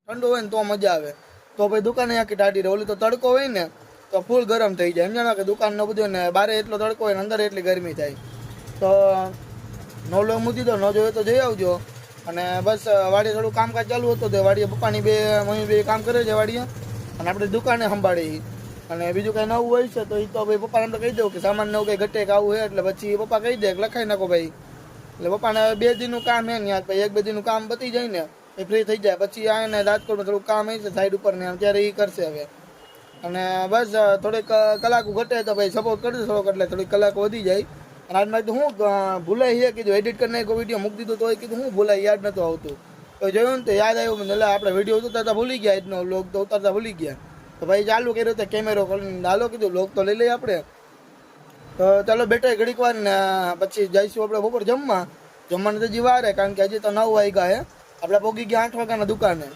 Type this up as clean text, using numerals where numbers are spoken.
ઠંડુ હોય ને તો મજા આવે, તો ભાઈ દુકાને આખી ટાઢી રહે. ઓલી તો તડકો હોય ને તો ફૂલ ગરમ થઈ જાય, સમજાણો કે દુકાનનો બધું ને બારે એટલો તડકો હોય ને અંદર એટલી ગરમી થાય. તો નો લો મૂકી દો, ન જોયો તો જઈ આવજો. અને બસ વાડીએ થોડું કામકાજ ચાલુ હતું, તો વાડીએ પપ્પાની મમ્મી બે કામ કરે છે વાડીએ, અને આપણે દુકાને સંભાળી. અને બીજું કંઈ નવું હોય છે તો એ તો ભાઈ પપ્પાને તો કહી દઉં કે સામાન નવું કંઈ ઘટે કે આવું હોય, એટલે પછી પપ્પા કહી દે કે લખાઈ નાખો ભાઈ. એટલે પપ્પાને 2 દિનનું કામ હે ને, પછી 1-2 દિનનું કામ પતી જાય ને એ ફ્રી થઈ જાય, પછી આ ને રાજકોટમાં થોડું કામ હોય છે સાઈડ ઉપર ને ત્યારે એ કરશે હવે. અને બસ થોડીક કલાકો ઘટે તો ભાઈ સપોર્ટ કરજો થોડોક, એટલે થોડીક કલાકો વધી જાય. અને આજમાં તો હું ભૂલાઈ છે કીધું એડિટ કરીને કોઈ વિડીયો મૂકી દીધું, તો એ કીધું હું ભૂલાઈ, યાદ નહોતું આવતું. તો જોયું ને તો યાદ આવ્યું, એટલે આપણે વિડીયો ઉતારતા ભૂલી ગયા, આજનો વ્લોગ તો ઉતારતા ભૂલી ગયા. તો ભાઈ ચાલુ કર્યો તો કેમેરો કરીને હાલો કીધું વ્લોગ તો લઈ લઈએ આપણે. તો ચાલો બેઠા ઘડીક વાર ને પછી જઈશું આપણે બપોર જમવાને તો હજી વાર હે, કારણ કે હજી તો 9 વાગ્યા હે, આપણે પહોંચી ગયા 8 વાગ્યાના દુકાને.